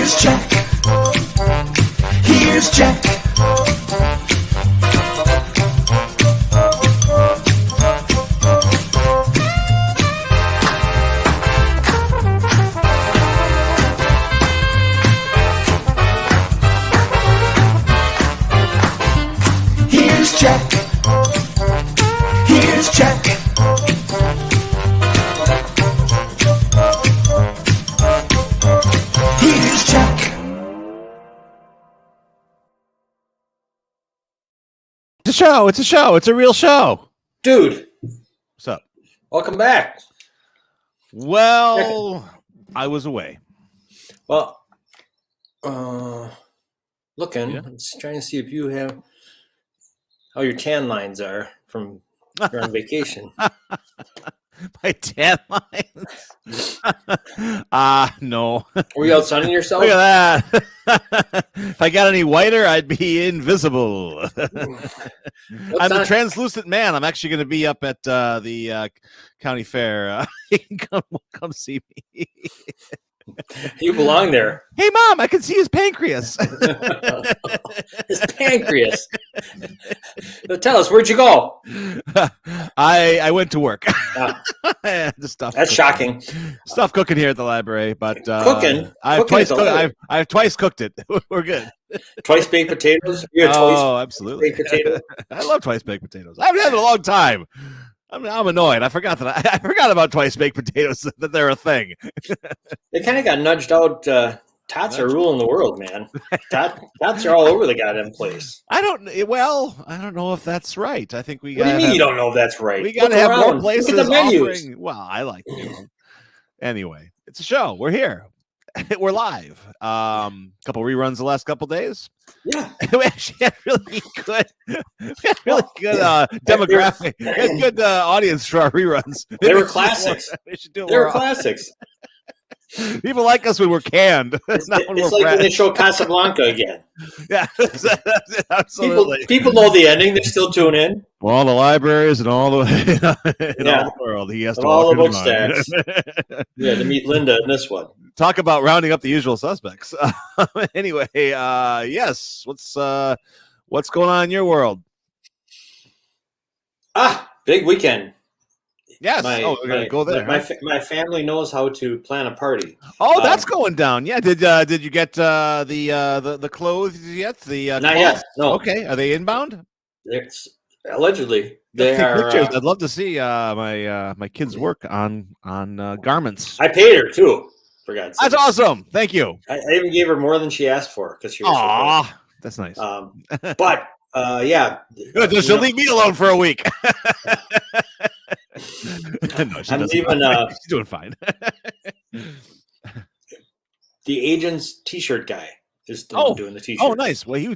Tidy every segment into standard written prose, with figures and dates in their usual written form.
Here's Jack. Here's Jack. Here's Jack. Here's Jack. Here's Jack. It's a show. It's a show. It's a real show. Dude, What's up? welcome back. Well, I was away. Well, looking, Yeah. I'm just trying to see if you have how your tan lines are from your on vacation. My tan lines. No. Were you out sunning yourself? Look at that. If I got any whiter, I'd be invisible. I'm a translucent man. I'm actually going to be up at the county fair. You can come see me. You belong there. Hey, Mom, I can see his pancreas. His pancreas. So tell us, where'd you go? I went to work. That's Stuff shocking. Stuff cooking here at the library, but Cooking? I've Cooking twice at the library? I've twice cooked it. We're good. Twice baked potatoes? You had Oh, twice absolutely. baked potatoes? I love twice baked potatoes. I haven't had it in a long time. I'm annoyed. I forgot I forgot about twice baked potatoes, that they're a thing. They kind of got nudged out. Tots are ruling the world, man. Tots are all over the goddamn place. I don't know if that's right. I think we What do you mean you don't know if that's right? We got to Look have more around. places Look at the menus. offering. Well, I like to. Anyway, it's a show. We're here. We're live. Couple reruns the last couple days. Yeah. We actually had really good demographic. We had good audience for our reruns. They were classics. We should do it They were more often. classics. People like us when we're canned. It's not when like we're when they fresh. show Casablanca again. Yeah, absolutely. People know the ending. They still tune in. Well, all the libraries and all the in all the world, he has to All walk the in book mine. stacks. Yeah, to meet Linda in this one. Talk about rounding up the usual suspects. Anyway, yes. What's going on in your world? Big weekend. Yes. We're gonna go there. My family knows how to plan a party. Oh, that's going down. Yeah. Did you get the clothes yet? Not yet. No. Okay. Are they inbound? Allegedly, They they are. pictures. I'd love to see my kids' work on garments. I paid her too. For God's sake. That's awesome. Thank you. I even gave her more than she asked for because she was. Aw, that's nice. But yeah, Good. She'll leave me alone for a week. No, she I'm doesn't. leaving. She's doing fine. The agent's T-shirt guy is the one doing the T-shirt. Oh, nice. Well, he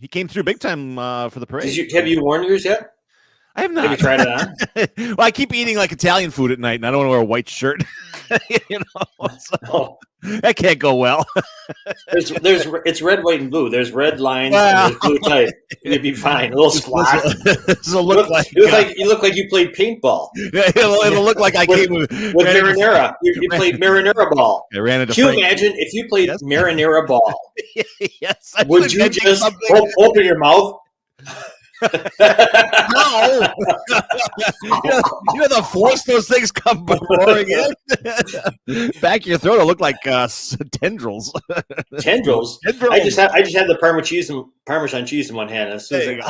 came through big time for the parade. Have you worn yours yet? I have not. Have you tried it on? Well, I keep eating like Italian food at night, and I don't want to wear a white shirt. So that can't go well. It's red, white, and blue. There's red lines and there's blue type. You'd be fine. A little squat. This'll look like you look like you played paintball. It'll look like I came with marinara. You played marinara ball. I ran into. Can you imagine if you played marinara ball? Yes. Would you just open your mouth? No. you know the force those things come roaring in back of your throat. It'll look like tendrils. Tendrils. I just had the Parmesan cheese in one hand. And so like,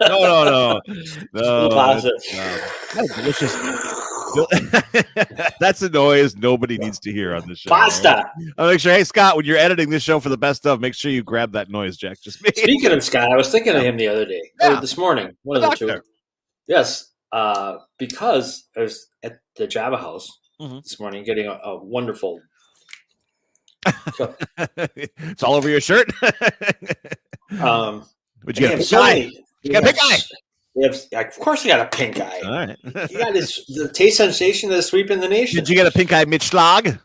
No. That's delicious. That's a noise nobody needs to hear on this show. Pasta. Right? I'll make sure. Hey, Scott, when you're editing this show for the best of, make sure you grab that noise, Jack. Just me. Speaking of Scott, I was thinking of him the other day, or this morning, one of the two. Yes, because I was at the Java House this morning getting a wonderful. It's all over your shirt. Would you get a pink eye? You got a pink eye. Of course, he got a pink eye. All right. He got the taste sensation that's sweeping the nation. Did you get a pink eye Mitschlag?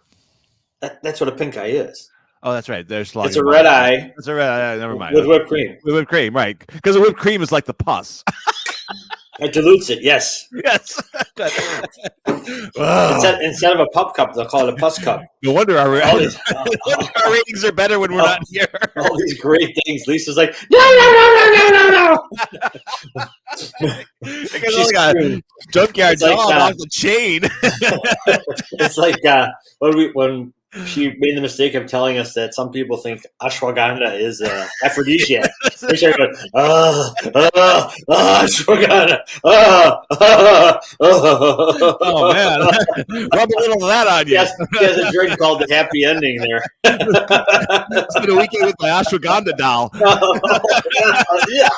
That's what a pink eye is. Oh, that's right. There's Schlag. It's a red eye. It's a red eye. Never mind. With whipped cream. With whipped cream, right. Because the whipped cream is like the pus. It dilutes it. Yes. Yes. Instead of a pup cup, they'll call it a pus cup. No wonder our ratings are better when we're not here. All these great things. Lisa's like, no. She's got a junkyard dog off the chain. It's like when she made the mistake of telling us that some people think ashwagandha is aphrodisiac. They started going, ashwagandha. Oh, man. Rub a little of that on you. Yes, she has a drink called the Happy Ending there. Spend a weekend with my ashwagandha doll. Yeah.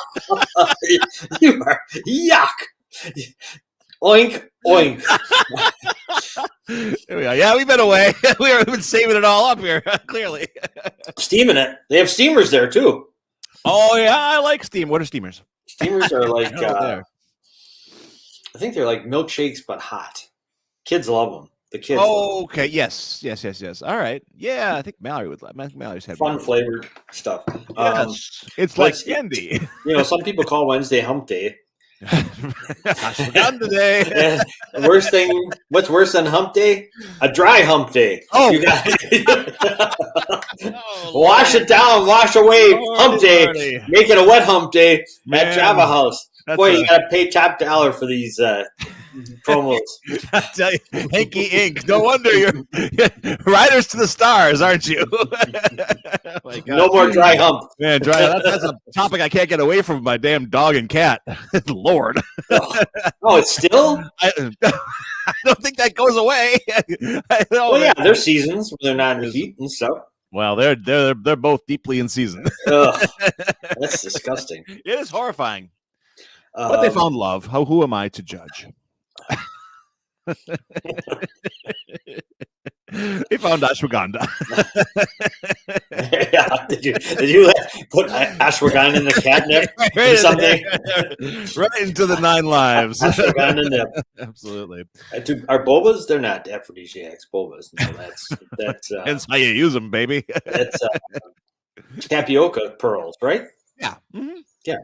You are yuck. Oink, oink. Here we go. Yeah, we've been away. We've been saving it all up here, clearly. Steaming it. They have steamers there, too. Oh, yeah, I like steam. What are steamers? Steamers are like, I think they're like milkshakes, but hot. Kids love them. The kids. Oh, okay. Yes. All right. Yeah, I think Mallory would. Mallory's had fun flavored stuff. Yes. It's like candy. Some people call Wednesday hump day. Ashwagandha day. Worst thing. What's worse than hump day? A dry hump day. Oh, you got wash it down, wash away. Hump day. Make it a wet hump day at Java House. Boy, you got to pay top dollar for these promos. I tell you, Henke Inc. No wonder you're riders to the stars, aren't you? Oh, no more dry hump. Man, that's a topic I can't get away from my damn dog and cat. Lord. Oh, it's still? I don't think that goes away. Well, yeah, there's seasons when they're not in the heat and stuff. Well, they're both deeply in season. That's disgusting. It is horrifying. But they found love. Who am I to judge? They found ashwagandha. Yeah, did you put ashwagandha in the catnip or something? Right into the 9 lives. Ashwagandha nip. Absolutely. Are bobas? They're not aphrodisiacs. Bobas. No, that's. That's how you use them, baby. That's tapioca pearls, right? Yeah. Mm-hmm. Yeah.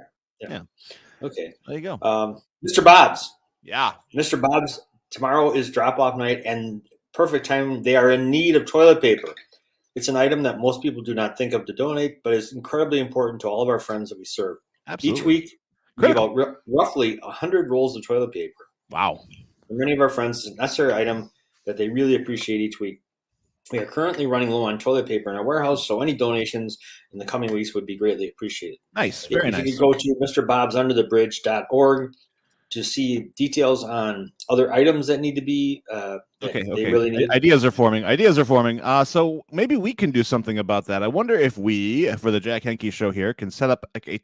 Okay. There you go. Mr. Bob's. Yeah. Mr. Bob's, tomorrow is drop-off night and perfect time. They are in need of toilet paper. It's an item that most people do not think of to donate, but is incredibly important to all of our friends that we serve. Absolutely. Each week, we give out roughly 100 rolls of toilet paper. Wow. For many of our friends, it's a necessary item that they really appreciate each week. We are currently running low on toilet paper in our warehouse, so any donations in the coming weeks would be greatly appreciated. Nice. Very nice. You can go to MrBobsUnderTheBridge.org to see details on other items that need to be okay. They really need. Ideas are forming. So maybe we can do something about that. I wonder if we, for the Jack Henke show here, can set up like a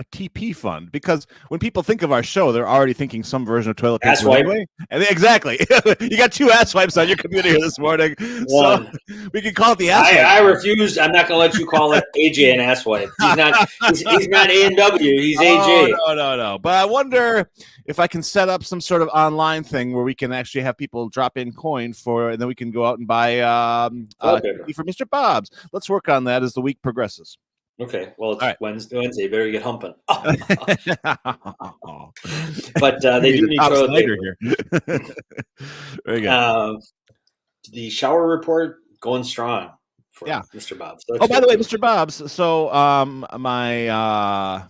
TP fund, because when people think of our show, they're already thinking some version of toilet paper. Asswipe. Anyway. And exactly. You got 2 ass wipes on your computer here this morning. One. So we can call it the ass wipe. I refuse. I'm not going to let you call it AJ an ass wipe. He's not A&W. He's AJ. No. But I wonder if I can set up some sort of online thing where we can actually have people drop in coin and then we can go out and buy for Mr. Bob's. Let's work on that as the week progresses. Okay. Well, it's right. Wednesday. Better get humping. But they do need toilet paper here. Very good. The shower report going strong for Mr. Bob's. So by the way, Mr. Bob's. So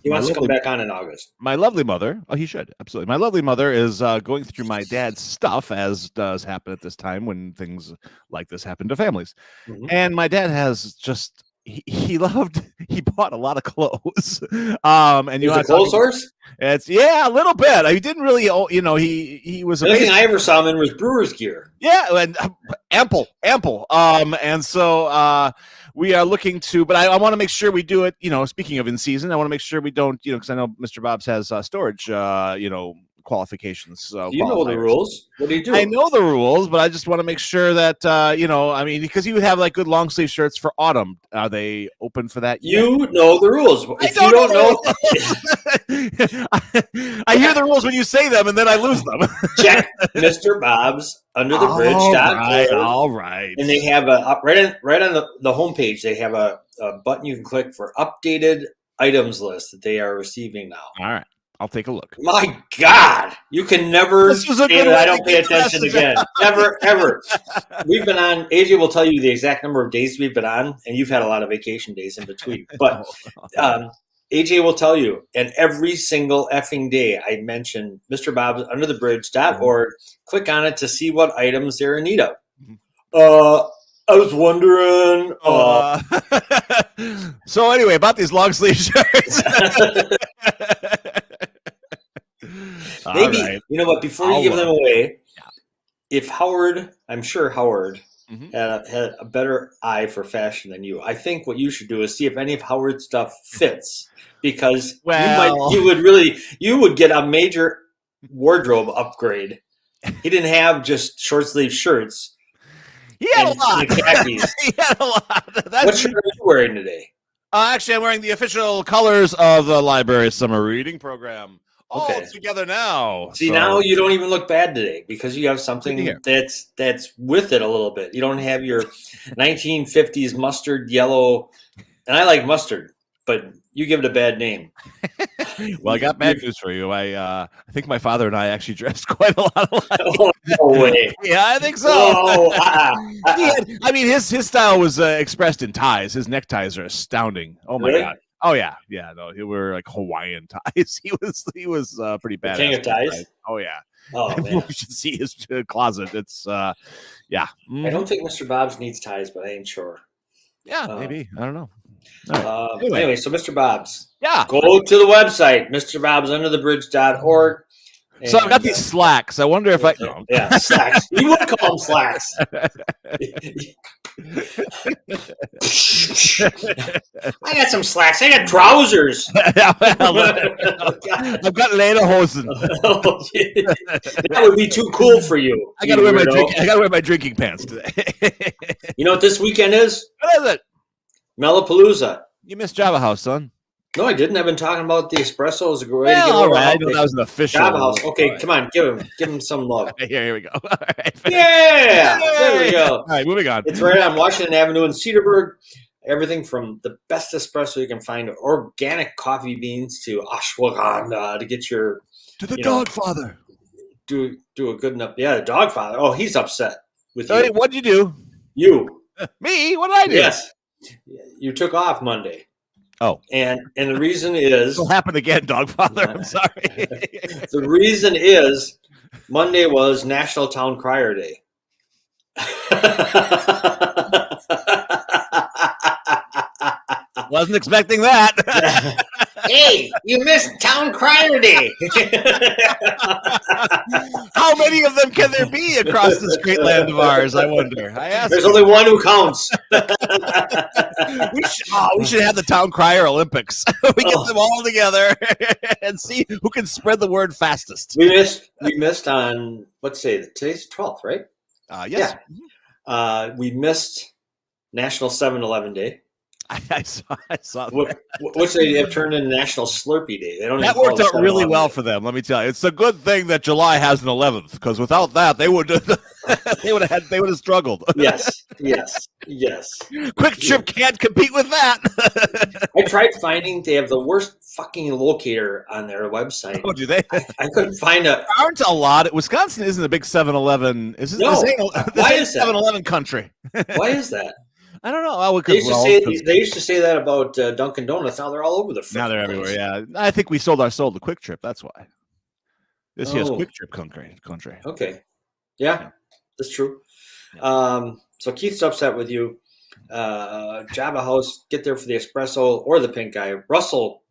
he wants to come back on in August. My lovely mother. Oh, he should absolutely. My lovely mother is going through my dad's stuff, as does happen at this time when things like this happen to families. Mm-hmm. And my dad has just. He bought a lot of clothes. And you a clothes horse? It's a little bit. He didn't really, he was. The only thing I ever saw him in was Brewers gear. Yeah, and ample. And so we are looking to, but I want to make sure we do it. Speaking of in season, I want to make sure we don't, because I know Mr. Bob's has storage, qualifications. So you know the rules. What do you do? I know the rules, but I just want to make sure that because you would have like good long sleeve shirts for autumn. Are they open for that yet? You know the rules. If you don't know, I hear the rules when you say them, and then I lose them. Check Mr. Bob's UnderTheBridge.org. All right. And they have right on the homepage. They have a button you can click for updated items list that they are receiving now. All right. I'll take a look. My God, you can never say that I don't pay attention again. Never, ever. We've been on, AJ will tell you the exact number of days we've been on, and you've had a lot of vacation days in between. But AJ will tell you, and every single effing day I mention Mr. Bob's underthebridge.org. Click on it to see what items they're in need of. I was wondering. So anyway, about these long sleeve shirts. Maybe, right. You know what, before you give them away, if Howard, I'm sure Howard had a better eye for fashion than you. I think what you should do is see if any of Howard's stuff fits, because you would get a major wardrobe upgrade. He didn't have just short sleeve shirts. He had a lot. Khakis. He had a lot. What shirt are you wearing today? Actually, I'm wearing the official colors of the library summer reading program. Okay. All together now. See, now you don't even look bad today because you have something that's with it a little bit. You don't have your 1950s mustard yellow, and I like mustard, but you give it a bad name. Well, I got bad news for you. I think my father and I actually dressed quite a lot alike. Oh, no way. Yeah, I think so. His style was expressed in ties. His neckties are astounding. Oh my God. Oh yeah. No, he wore like Hawaiian ties. He was pretty bad. King of ties. Oh yeah. Oh man. You should see his closet. It's yeah. Mm-hmm. I don't think Mr. Bob's needs ties, but I ain't sure. Yeah, maybe. I don't know. Anyway, so Mr. Bob's. Yeah. Go to the website, MrBob'sUnderTheBridge.org. So I've got these slacks. I wonder if Yeah, slacks. You would call them slacks. I got some slacks. I got trousers. I've got lederhosen. That would be too cool for you. I gotta wear my drinking pants today. You know what this weekend is? What is it? Mellapalooza. You missed Java House, son. No, I didn't. I've been talking about the espressos. All right. I know that was an official. Java House. Okay, come on. Give him some love. Here we go. All right. Yeah. There we go. All right, moving on. It's right on Washington Avenue in Cedarburg. Everything from the best espresso you can find, organic coffee beans, to ashwagandha to get your Dogfather. Do a good enough. Yeah, the Dogfather. Oh, he's upset with you. Hey, what'd you do? You. Me? What did I do? Yes. You took off Monday. Oh. And the reason is... It'll happen again, Dogfather. I'm sorry. The reason is Monday was National Town Crier Day. Wasn't expecting that. Hey, you missed Town Crier Day. How many of them can there be across this great land of ours, I wonder? There's only one who counts. We should have the Town Crier Olympics. We get them all together and see who can spread the word fastest. We missed on, let's say, today's 12th, right? Yes. Yeah. We missed National 7-Eleven Day. I saw which they have turned into National Slurpee Day. They don't. That worked out really well for them. Let me tell you, it's a good thing that July has an 11th, because without that, they would have struggled. Yes. Quick Trip can't compete with that. I tried finding. They have the worst fucking locator on their website. Oh, do they? I couldn't find a. There aren't a lot. Wisconsin isn't a big 7-Eleven. Why is that? 7-Eleven country. Why is that? I don't know. They used to say that about Dunkin' Donuts. Now they're all over the. Now they're everywhere. Yeah, I think we sold our soul to Quick Trip. That's why. This here's Quick Trip country. Okay, yeah, that's true. So Keith's upset with you. Java House, get there for the espresso or the pink guy. Russell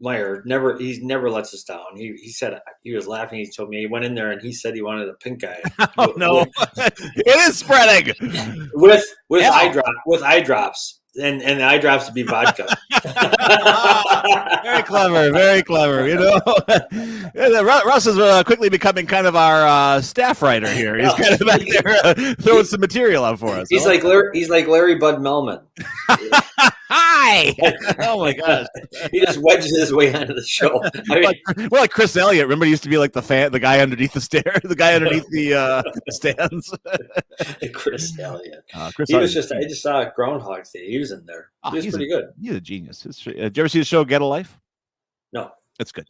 Meyer never lets us down. He said he was laughing. He told me he went in there and he said he wanted a pink guy. Oh no, it is spreading with eye drops and the eye drops would be vodka. Very clever, very clever. You know, Russ is quickly becoming kind of our staff writer here. He's kind of back there throwing some material out for us. He's like Larry Bud Melman. Hi! Oh my gosh! He just wedges his way onto the show. Like Chris Elliott. Remember, he used to be like the guy underneath the stairs, the guy underneath the stands. Chris Elliott. I just saw Groundhog's Day. He was in there. He was pretty good. He's a genius. Did you ever see the show Get a Life? No, it's good.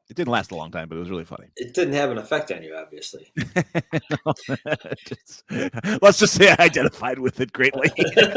It didn't last a long time, but it was really funny. It didn't have an effect on you, obviously. Let's just say I identified with it greatly. There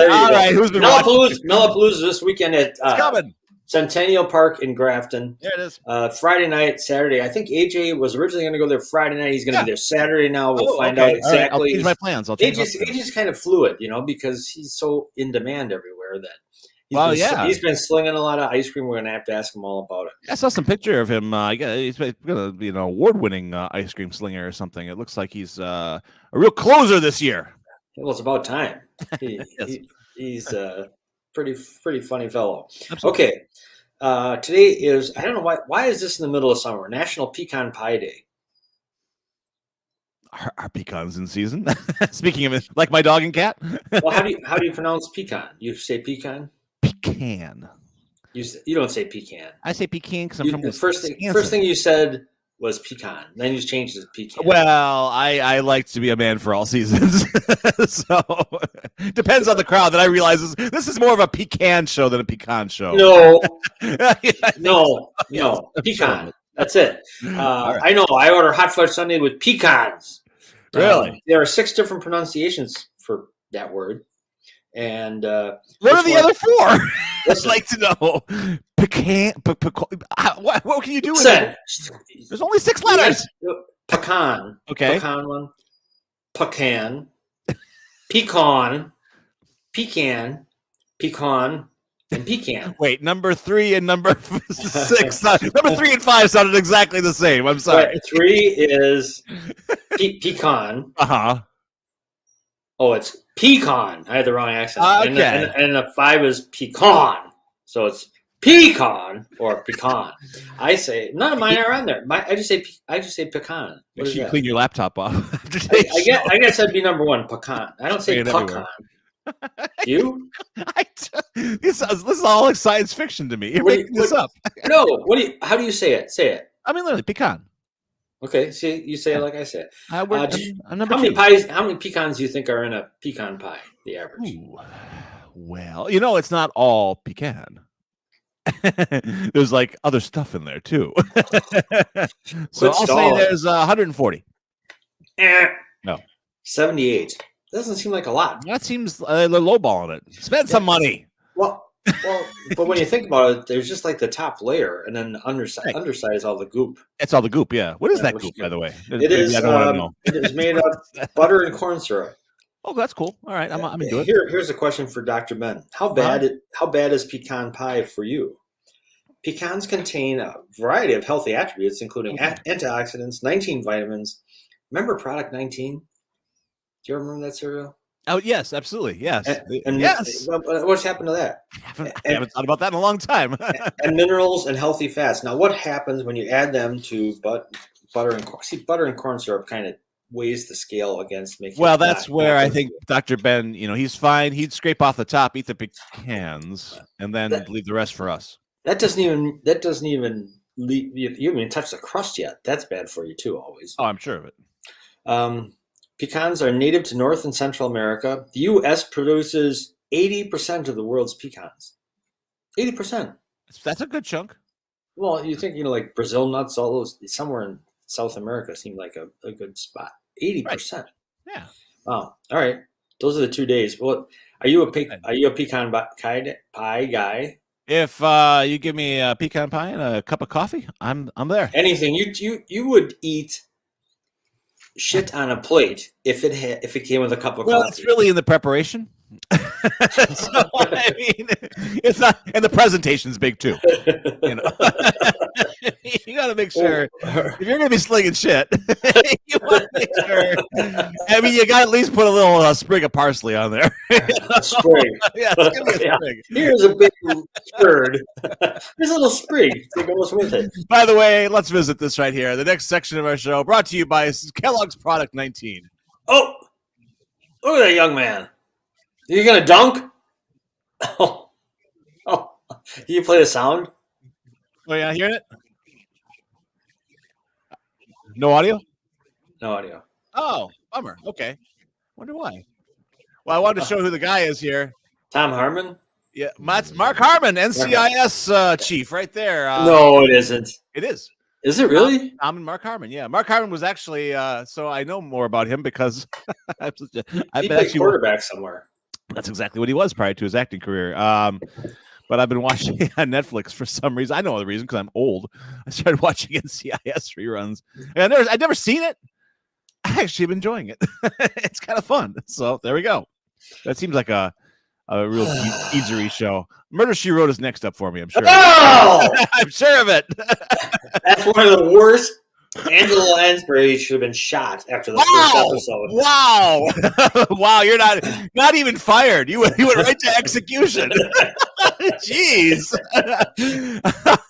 you all go. right, who's been watching? Mellapalooza this weekend at It's coming. Centennial Park in Grafton. There it is. Friday night, Saturday. I think AJ was originally going to go there Friday night. He's going to be there Saturday now. We'll find out exactly. Right. I'll change my plans. AJ's kind of fluid, because he's so in demand everywhere that he's been slinging a lot of ice cream. We're going to have to ask him all about it. I saw some picture of him. He's going to be an award-winning ice cream slinger or something. It looks like he's a real closer this year. Well, it's about time. He's a pretty funny fellow. Absolutely. Okay. Today is, I don't know why is this in the middle of summer? National Pecan Pie Day. Are pecans in season? Speaking of it, like my dog and cat. Well, how do you pronounce pecan? You say pecan? Pecan. You don't say pecan. I say pecan because I'm from Wisconsin. First thing you said was pecan. Then you changed it to pecan. Well, I like to be a man for all seasons. So depends on the crowd. That I realize this is more of a pecan show than a pecan show. No. No. Pecan. That's it. Right. I know. I order hot fudge sundae with pecans. Really? There are 6 different pronunciations for that word. And what are the other 4? I'd like to know. Pecan. What can you do with it? There's only 6 letters. Pecan. Okay. Pecan one. Pecan. Pecan. Pecan. Pecan. And pecan. Wait, number 3 and number 6. Number 3 and 5 sounded exactly the same. I'm sorry. Right, 3 is pecan. Oh, it's pecan. I had the wrong accent. Okay. And the 5 is pecan. So it's pecan or pecan. I say none of mine are on there. I just say pecan. Make sure you clean your laptop off. I guess that'd be number 1, pecan. I don't say pecan. You? This is all like science fiction to me. You're making this up. No. How do you say it? Say it. I mean, literally, pecan. Okay. See, you say it like I say it. I'm how many pecans do you think are in a pecan pie? The average. Ooh. Well, it's not all pecan. There's like other stuff in there too. So I'll say there's 140. No. 78. Doesn't seem like a lot. That seems they're lowballing it. Spend some money. Well, but when you think about it, there's just like the top layer, and then the underside is all the goop. It's all the goop, yeah. What is that goop, by the way? It is. It is made of butter and corn syrup. Oh, that's cool. All right, I'm into it. Here's a question for Dr. Ben. How bad is pecan pie for you? Pecans contain a variety of healthy attributes, including antioxidants, 19 vitamins. Remember Product 19? Do you remember that cereal? Oh, yes, absolutely. Yes. And yes. What's happened to that? I haven't thought about that in a long time. And minerals and healthy fats. Now, what happens when you add them to butter and corn? See, butter and corn syrup kind of weighs the scale against making. Well, that's where I think Dr. Ben, he's fine. He'd scrape off the top, eat the pecans, and then leave the rest for us. That doesn't even leave, you haven't even touched the crust yet. That's bad for you too, always. Oh, I'm sure of it. Pecans are native to North and Central America. The U.S. produces 80% of the world's pecans. 80%. That's a good chunk. Well, you think, like Brazil nuts, all those, somewhere in South America seem like a good spot. 80%. Right. Yeah. Wow. All right. Those are the 2 days. Well, are you a pecan pie guy? If you give me a pecan pie and a cup of coffee, I'm there. Anything. You would eat shit on a plate if it came with a cup of coffee. Well, it's really in the preparation. So, I mean, it's not, and the presentation's big too. You got to make sure if you're going to be slinging shit, you want to make sure. I mean, you got to at least put a little sprig of parsley on there. Sprig. Yeah, give me a sprig. Here's a big bird. There's a little sprig that goes with it. By the way, let's visit this right here. The next section of our show, brought to you by Kellogg's Product 19. Oh, look at that young man. You gonna dunk? Oh, you play the sound? Oh yeah, hearing it? No audio? No audio. Oh, bummer. Okay. Wonder why. Well, I wanted to show who the guy is here. Tom Harmon? Yeah, that's Mark Harmon, NCIS chief, right there. No, it isn't. It is. Is it really? Tom and Mark Harmon. Yeah, Mark Harmon was actually. So I know more about him because I've He been played actually quarterback somewhere. That's exactly what he was prior to his acting career. But I've been watching on Netflix for some reason. I know the reason because I'm old. I started watching NCIS reruns, and I'd never seen it. I actually am enjoying it. It's kind of fun. So there we go. That seems like a real teasery show. Murder, She Wrote is next up for me, I'm sure. Oh! I'm sure of it. That's one of the worst. Angela Lansbury should have been shot after the first episode. Wow. Wow, you're not even fired. You went right to execution. Jeez.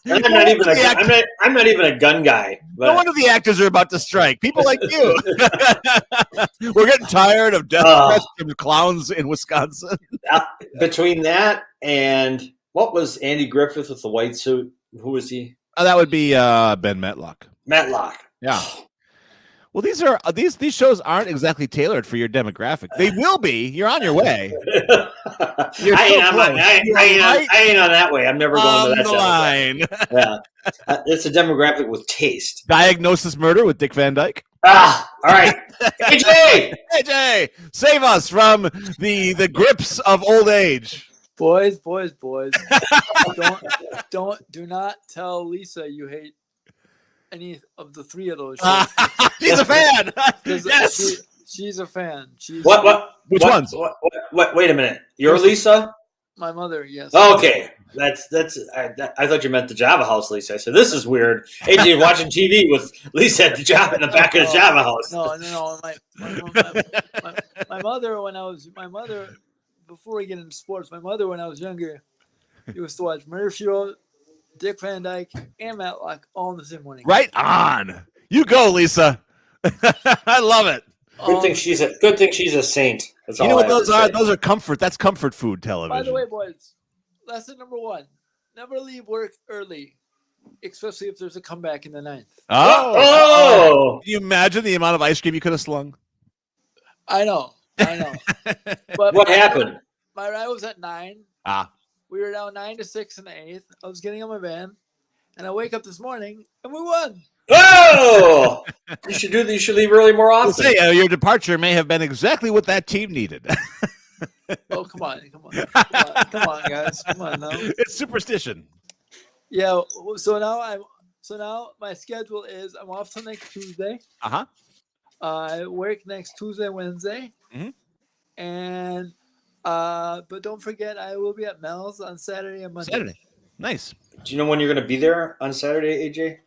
I'm not even a gun guy. But. No wonder the actors are about to strike. People like you. We're getting tired of death threats from clowns in Wisconsin. Between that and what was Andy Griffith with the white suit? Who was he? That would be Ben Matlock. Matlock. Yeah. Well, these shows aren't exactly tailored for your demographic. They will be. You're on your way. I ain't on that way. I'm never going to that line. Yeah, it's a demographic with taste. Diagnosis Murder with Dick Van Dyke. All right. AJ, save us from the grips of old age. Boys. Do not tell Lisa you hate any of the three of those shows. She's a fan. Yes. She's a fan. Which ones? Wait a minute. You're Lisa? My mother, yes. Okay. I thought you meant the Java House, Lisa. I said, this is weird. AJ watching TV with Lisa at the job in the back of the Java House. No. My mother, before we get into sports, my mother, when I was younger, used to watch Murder, She Wrote, Dick Van Dyke, and Matlock all in the same morning. Right on. You go, Lisa. I love it. Good thing she's a saint. That's you know what those are? Those are comfort. That's comfort food television. By the way, boys, lesson number 1: never leave work early, especially if there's a comeback in the 9th. Oh! Can you imagine the amount of ice cream you could have slung? I know. But what happened? My ride was at 9. We were down 9-6 in the 8th. I was getting on my van, and I wake up this morning, and we won. Oh! You should leave early more often. Say, your departure may have been exactly what that team needed. Oh, come on, guys, come on now. It's superstition. Yeah. So now my schedule is I'm off till next Tuesday. I work next Tuesday, Wednesday, and but don't forget I will be at Mel's on Saturday and Monday. Saturday, nice. Do you know when you're going to be there on Saturday, AJ?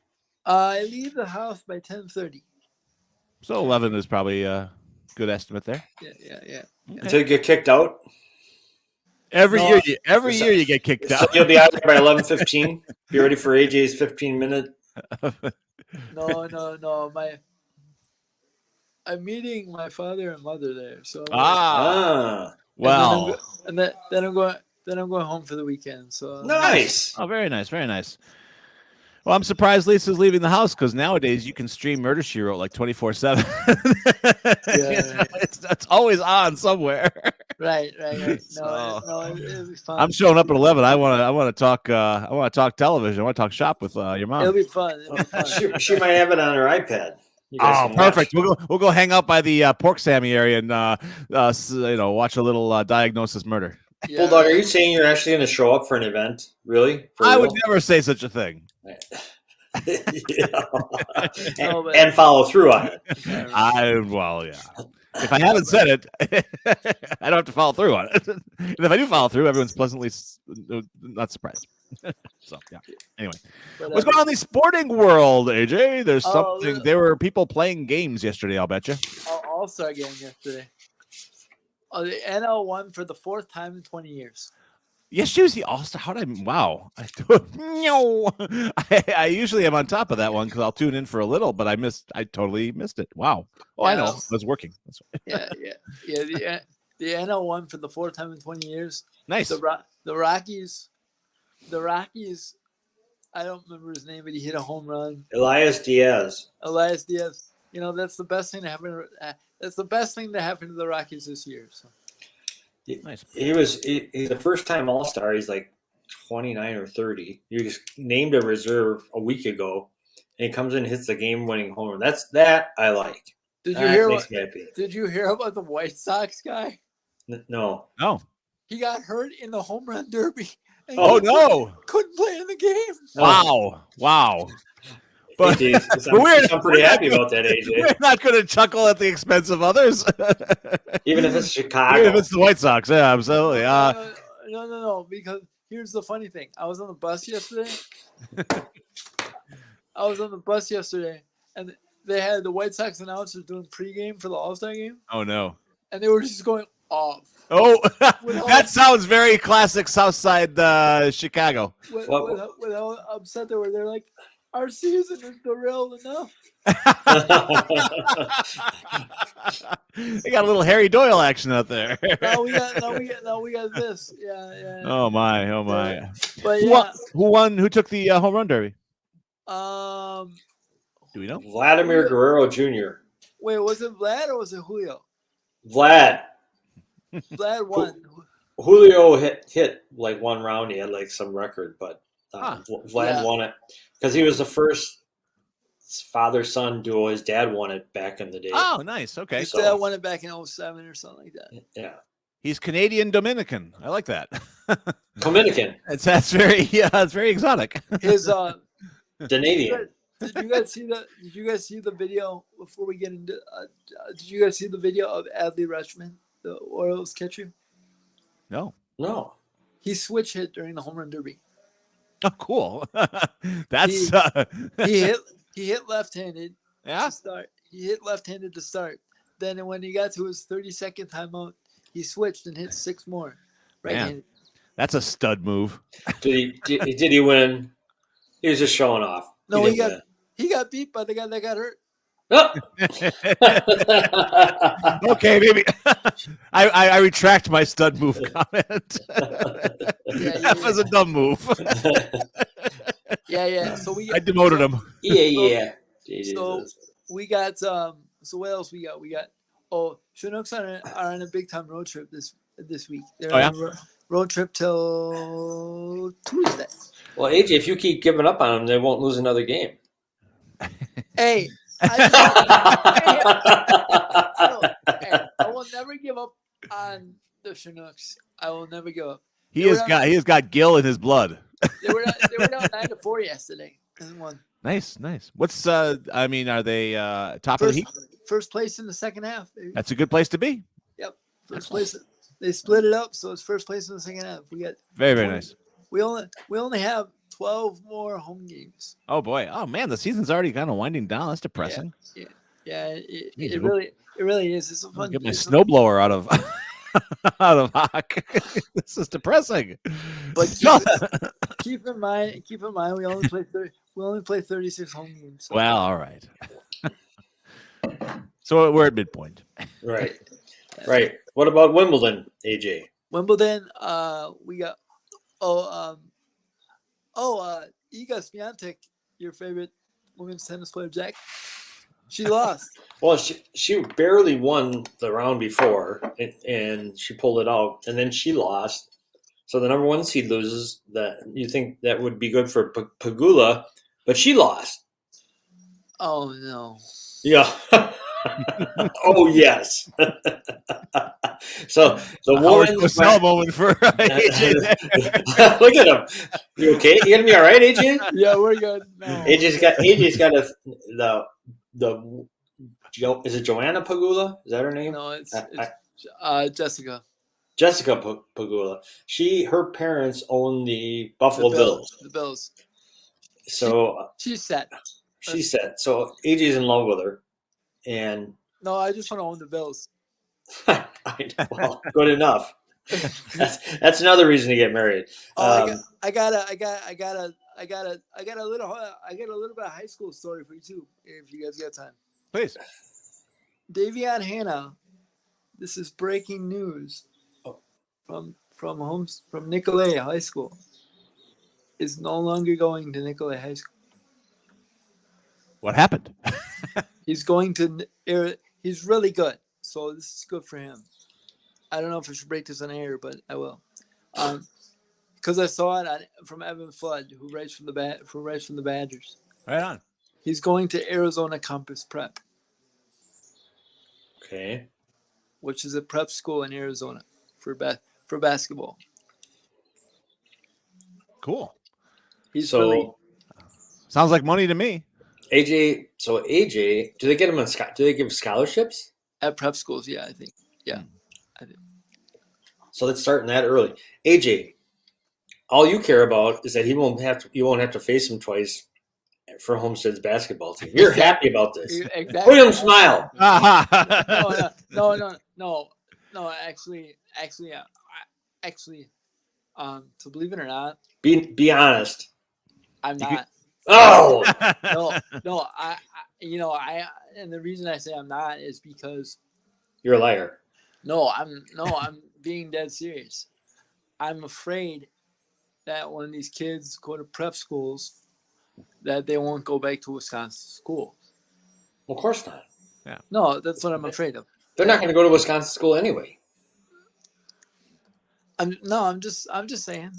I leave the house by 10:30. So 11 is probably a good estimate there. Yeah. Okay. Until you get kicked out. Every year you get kicked out. So you'll be out there by 11:15. Be ready for AJ's 15-minute. No. I'm meeting my father and mother there. So well, and then I'm going home for the weekend. So nice. Oh, very nice, very nice. Well, I'm surprised Lisa's leaving the house because nowadays you can stream Murder, She Wrote like 24/7. Yeah. It's always on somewhere. Right. No, it'll be fun. I'm showing up at 11. I want to talk. I want to talk television. I want to talk shop with your mom. It'll be fun. She might have it on her iPad. Oh, perfect. We'll go hang out by the Pork Sammy area and watch a little Diagnosis Murder. Yeah. Bulldog, are you saying you're actually going to show up for an event? Really? I would never say such a thing. And follow through on it. Yeah. If I haven't said it, I don't have to follow through on it. And if I do follow through, everyone's pleasantly not surprised. So yeah. Anyway, what's going on in the sporting world, AJ? There's something. There were people playing games yesterday. I'll bet you. All-Star game yesterday. The NL won for the 4th time in 20 years. Yes, she was the All-Star. How did I? Wow. I usually am on top of that one because I'll tune in for a little, but I totally missed it. Wow. Oh, yeah. I know. It was working. That's right. Yeah. The NL won for the 4th time in 20 years. Nice. The Rockies. I don't remember his name, but he hit a home run. Elias Diaz. You know, that's the best thing to happen. That's the best thing to happen to the Rockies this year. So. Nice. He's a first-time All-Star. He's like 29 or 30. You just named a reserve a week ago, and he comes in and hits the game-winning home run. That I like. Did you that hear? Makes me happy. Did you hear about the White Sox guy? No. Oh. He got hurt in the home run derby. Oh no! Couldn't play in the game. Wow. But I'm pretty happy about that, AJ. We're not going to chuckle at the expense of others. Even if it's Chicago. Even if it's the White Sox. Yeah, absolutely. No. Because here's the funny thing. I was on the bus yesterday. And they had the White Sox announcers doing pregame for the All-Star game. Oh, no. And they were just going off. Oh, that sounds very classic Southside Chicago. With how upset they were. They're like, our season is derailed enough. They got a little Harry Doyle action out there. Now we got this. Yeah. Oh my. But yeah. Who won? Who took the home run derby? Do we know? Vladimir Guerrero Jr. Wait, was it Vlad or was it Julio? Vlad won. Julio hit like one round. He had like some record, but Vlad won it because he was the first father-son duo. His dad won it back in the day. Oh, nice. Okay. His dad won it back in 2007 or something like that. Yeah. He's Canadian Dominican. I like that. Dominican. It's very exotic. His Canadian. Did you guys see the video before we get into? Did you guys see the video of Adley Rutschman, the Orioles catcher? No. He switch hit during the home run derby. Oh, cool. That's he hit left-handed. Yeah. To start. He hit left-handed to start. Then when he got to his 32nd timeout, he switched and hit 6 more. Right-handed. That's a stud move. Did he win? He was just showing off. No, he got beat by the guy that got hurt. Oh. Okay, maybe I retract my stud move comment. That was a dumb move. Yeah. So I demoted him. Yeah. So we got so what else we got? We got Chinooks are on a big time road trip this week. They're on a road trip till Tuesday. Well, AJ, if you keep giving up on them, they won't lose another game. Hey, I will never give up on the Chinooks. I will never give up. He has got Gil in his blood. They were down 9-4 yesterday. And won. Nice. What's are they top of the heap? First place in the second half. Baby. That's a good place to be. Yep, first place. They split it up, so it's first place in the second half. We got very nice. We only have 12 more home games. Oh boy! Oh man, the season's already kind of winding down. That's depressing. Yeah. It really is. It's a fun. Get my snowblower out of Hawk. This is depressing. But keep in mind, we only play 36 home games. So. Well, all right. So we're at midpoint. Right. What about Wimbledon, AJ? Wimbledon, we got Iga Swiatek, your favorite women's tennis player, Jack. She lost. Well, she barely won the round before, and she pulled it out, and then she lost. So the number one seed loses. That you think that would be good for Pegula, but she lost. Oh no. Yeah. Oh yes. So the woman's moment for AJ there. Look at him. You okay? You gonna be all right, AJ? Yeah, we're good. No. AJ's got is it Joanna Pegula? Is that her name? No, it's Jessica. Jessica Pegula. Her parents own the Buffalo Bills. The Bills. So she's set. She's set. So AJ's in love with her, and no, I just want to own the Bills. Well, good enough. That's another reason to get married. I got a little bit of high school story for you too, if you guys got time. Please. Davion Hannah, this is breaking news from Nicolay High School. Is no longer going to Nicolay High School. What happened? He's going to. He's really good, so this is good for him. I don't know if I should break this on air, but I will. Because I saw it from Evan Flood, who writes from the Badgers. Right on. He's going to Arizona Compass Prep. Okay. Which is a prep school in Arizona for basketball. Cool. Sounds like money to me. AJ, do they get him do they give scholarships? At prep schools, yeah, I think. Yeah. I think. So let's start that early. AJ, all you care about is that you won't have to face him twice for Homestead's basketball team. You're happy about this. Exactly. Look at him smile. No. Actually, to believe it or not, be honest. I'm not. Oh no. I and the reason I say I'm not is because you're a liar. No, I'm being dead serious. I'm afraid that when these kids go to prep schools, that they won't go back to Wisconsin school. Well, of course not. Yeah. No, that's what I'm afraid of. They're not going to go to Wisconsin school anyway. I'm just saying.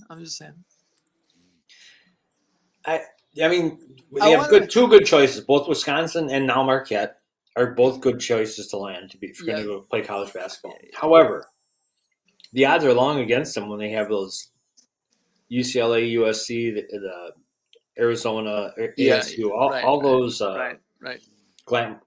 I mean, they have two good choices. Both Wisconsin and now Marquette are both good choices to land if you're going to go play college basketball. However, the odds are long against them when they have those UCLA, USC, the Arizona, ASU, all those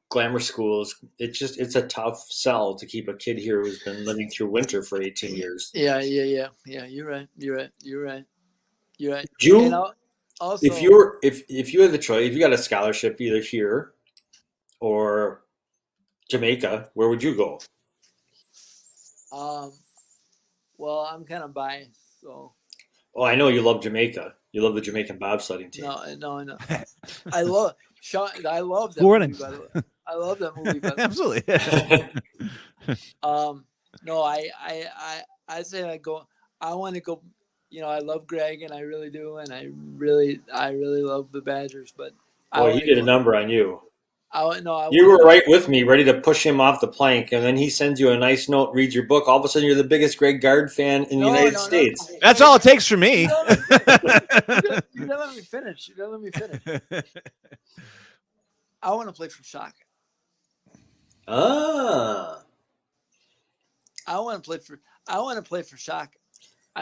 glamour schools. It's a tough sell to keep a kid here who's been living through winter for 18 years. Yeah. You're right. Also, if you had the choice, if you got a scholarship either here or Jamaica, where would you go? Well, I'm kind of biased, so. Oh, I know you love Jamaica. You love the Jamaican bobsledding team. No. I love that movie, by the way. I love that movie. By the way. Absolutely. No, I say I want to go. I love Greg, and I really do, and I really love the Badgers. But he did a number on you. You were right with me, ready to push him off the plank, and then he sends you a nice note, reads your book. All of a sudden, you're the biggest Greg Gard fan in the United States. No. That's all it takes for me. You gotta let me finish. I want to play for Shaka. I want to play for Shaka.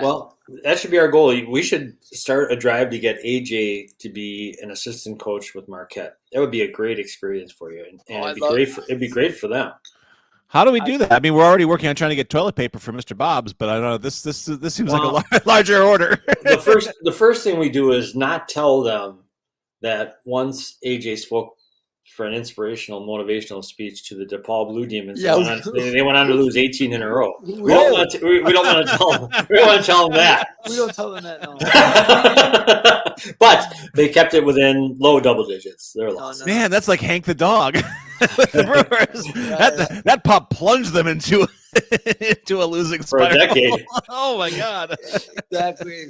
Well, that should be our goal. We should start a drive to get AJ to be an assistant coach with Marquette. That would be a great experience for you, and it'd be great for them. How do we do that? I mean, we're already working on trying to get toilet paper for Mr. Bob's, but I don't know. This seems like a larger order. the first thing we do is not tell them that once AJ spoke for an inspirational, motivational speech to the DePaul Blue Demons. Yeah. They went on to lose 18 in a row. We don't want to tell them. We don't want to tell them that. We don't tell them that, no. But they kept it within low double digits. They're lost. Man, that's like Hank the dog with the Brewers. That pup plunged them into a losing spiral. For a decade. Oh, my God. Exactly.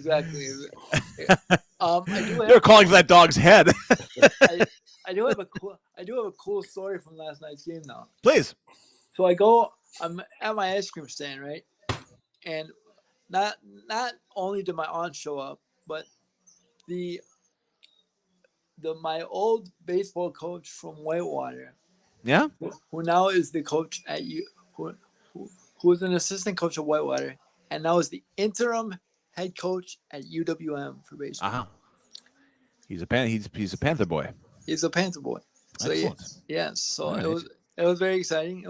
They're calling for that dog's head. I do have a cool story from last night's game now. Please. So I'm at my ice cream stand, right? And not only did my aunt show up, but my old baseball coach from Whitewater. Yeah. Who now is the coach at who was an assistant coach at Whitewater and now is the interim head coach at UWM for baseball. Uh-huh. He's a Panther boy. He's a Panther boy. So yeah. So right. it was very exciting.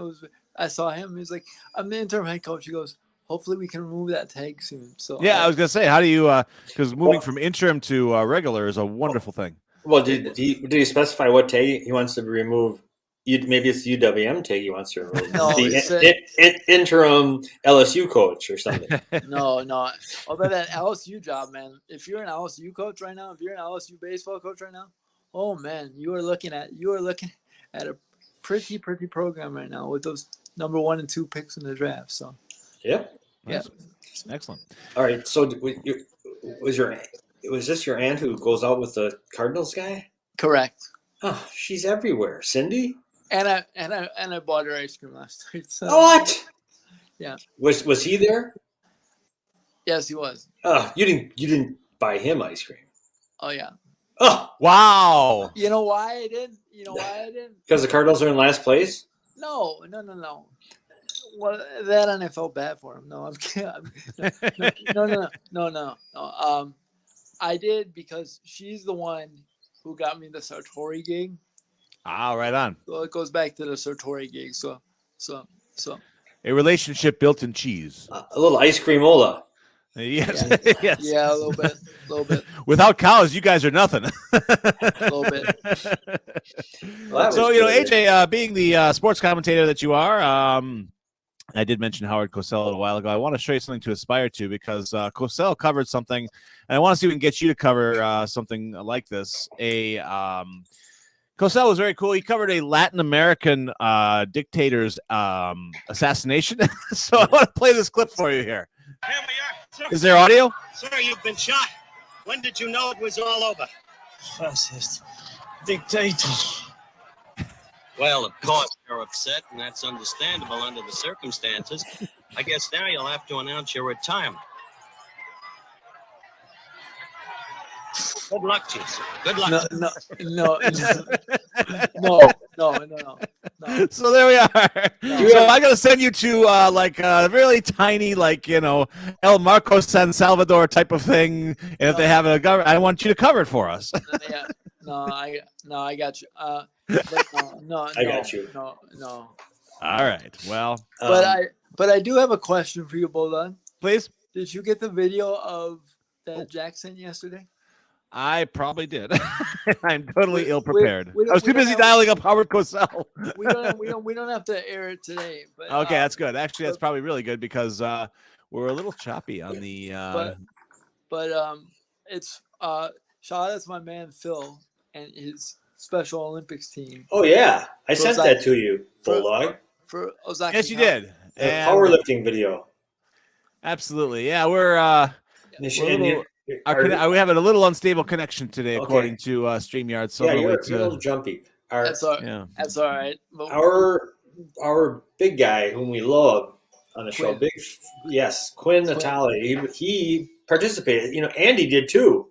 I saw him. He was like, "I'm the interim head coach." He goes, "Hopefully we can remove that tag soon." So yeah, I was gonna say, how do you? Because moving from interim to regular is a wonderful thing. Well, did he specify what tag he wants to remove? Maybe it's the UWM tag he wants to remove. No, interim LSU coach or something. No. Although that LSU job, man. If you're an LSU coach right now, if you're an LSU baseball coach right now. Oh man, you are looking at a pretty program right now with those number 1 and 2 picks in the draft. So, yeah, Excellent. All right, so was this your aunt who goes out with the Cardinals guy? Correct. Oh, she's everywhere, Cindy. And I bought her ice cream last night. So. What? Yeah. Was he there? Yes, he was. Oh, you didn't buy him ice cream. Oh yeah. Oh wow. You know why I didn't? Because the Cardinals are in last place. No. Well, that and I felt bad for him. No, I'm kidding. No. I did because she's the one who got me the Sartori gig. Ah, right on. So it goes back to the Sartori gig. So. A relationship built in cheese. A little ice creamola. Yes. Yeah, yes. Yeah, a little bit. Without cows, you guys are nothing. A little bit. Well, So, AJ, being the sports commentator that you are, I did mention Howard Cosell a while ago. I want to show you something to aspire to because Cosell covered something, and I want to see if we can get you to cover something like this. Cosell was very cool. He covered a Latin American dictator's assassination. So I want to play this clip for you here. Here we are. Sir, is there audio? Sir, you've been shot. When did you know it was all over? Fascist dictator. Well, of course, you're upset, and that's understandable under the circumstances. I guess now you'll have to announce your retirement. Good luck to you, sir. Good luck. No. So there we are. So I'm gonna send you to a really tiny, El Marco San Salvador type of thing, and if they have a government, I want you to cover it for us. Yeah. I got you. I got you. No. All right. Well, but I do have a question for you, Bolan. Please. Did you get the video of that Jack sent yesterday? I probably did. I'm totally ill prepared. I was too busy dialing up Howard Cosell. we don't have to air it today. But okay, that's good. Actually, that's probably really good because we're a little choppy on the. But it's shout out to my man Phil and his Special Olympics team. Oh yeah, I sent that to you, Bulldog. For Ozaki. Yes, you did. A powerlifting video. Absolutely, yeah. We have a little unstable connection today, according to StreamYard. So you're a little jumpy. That's all right. Our big guy, whom we love on the show, Quinn Natale. He participated. Andy did too.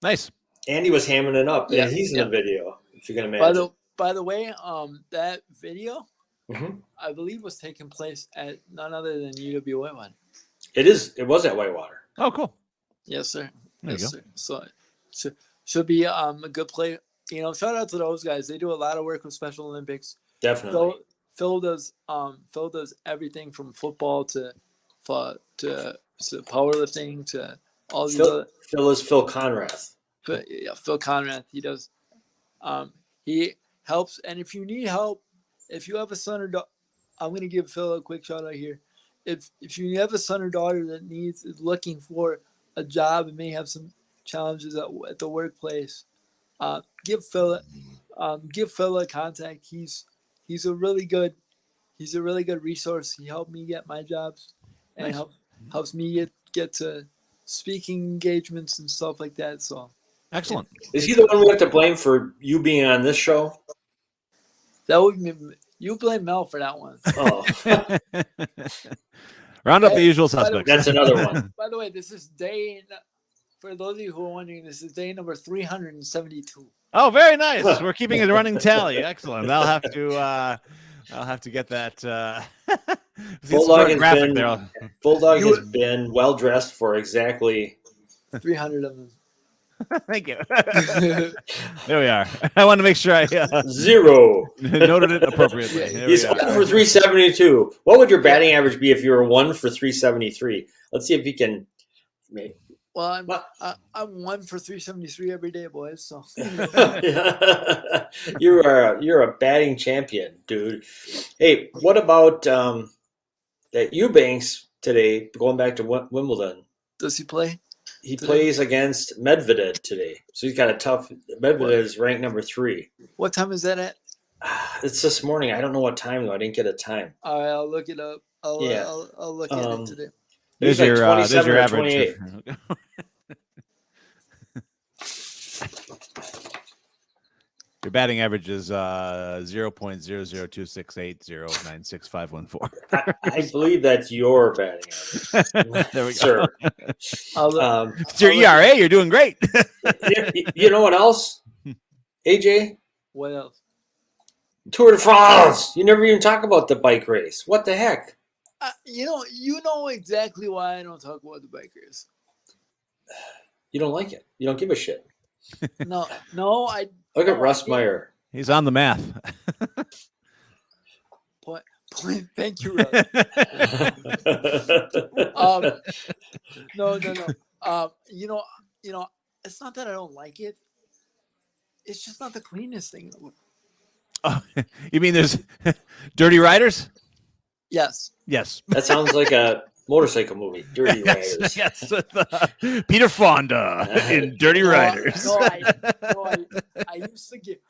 Nice. Andy was hamming it up, and he's in the video. If you can imagine. By the way, that video, I believe, was taking place at none other than UW Whitewater. It was at Whitewater. Oh, cool. Yes, sir. There you go. Sir. So should be a good play. Shout out to those guys. They do a lot of work with Special Olympics. Definitely. Phil does everything from football to powerlifting to all these other. Phil is Phil Conrath. Phil Conrath. He does. He helps, and if you need help, if you have a son or daughter, I'm going to give Phil a quick shout out here. If you have a son or daughter that is looking for a job and may have some challenges at the workplace, give Phil a contact. He's a really good resource. He helped me get my jobs and helps me get to speaking engagements and stuff like that. So excellent. Is he the one we have to blame for you being on this show? That would be, you blame Mel for that one. Oh. Round up the usual suspects. That's another one. By the way, this is for those of you who are wondering, this is day number 372. Oh, very nice. We're keeping a running tally. Excellent. I'll have to get that. Bulldog has been well dressed for exactly 300 of them. Thank you. There we are. I want to make sure I 0 noted it appropriately. He's 1 for 372. What would your batting average be if you were 1 for 373? Let's see if he can. Well, I'm 1 for 373 every day, boys. So you're a batting champion, dude. Hey, what about that Eubanks today? Going back to Wimbledon, does he play? He plays against Medvedev today, so he's got a tough. Medvedev is ranked number 3. What time is that at? It's this morning. I don't know what time though. I didn't get a time. All right, I'll look it up. I'll look at it today. There's your 27 or 28. Your batting average is 0.00268096514. I believe that's your batting average. There we go. Sir. It's your ERA. You're doing great. You know what else? AJ? What else? Tour de France. You never even talk about the bike race. What the heck? You know exactly why I don't talk about the bike race. You don't like it. You don't give a shit. No, I Look at Russ Meyer. He's on the math. Point. Thank you, Russ. No. It's not that I don't like it. It's just not the cleanest thing in the world. Oh, you mean there's Dirty Riders? Yes. That sounds like a motorcycle movie. Dirty Riders. Yes. Peter Fonda in Dirty Riders. I used to get,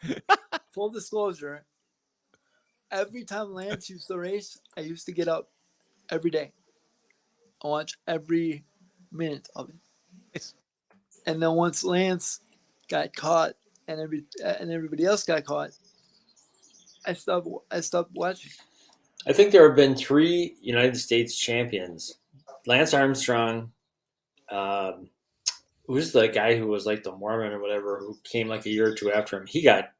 full disclosure, every time Lance used to race, I used to get up every day. I watch every minute of it. Yes. And then once Lance got caught and everybody else got caught, I stopped watching. I think there have been 3 United States champions. Lance Armstrong, who's the guy who was like the Mormon or whatever, who came like a year or 2 after him. He got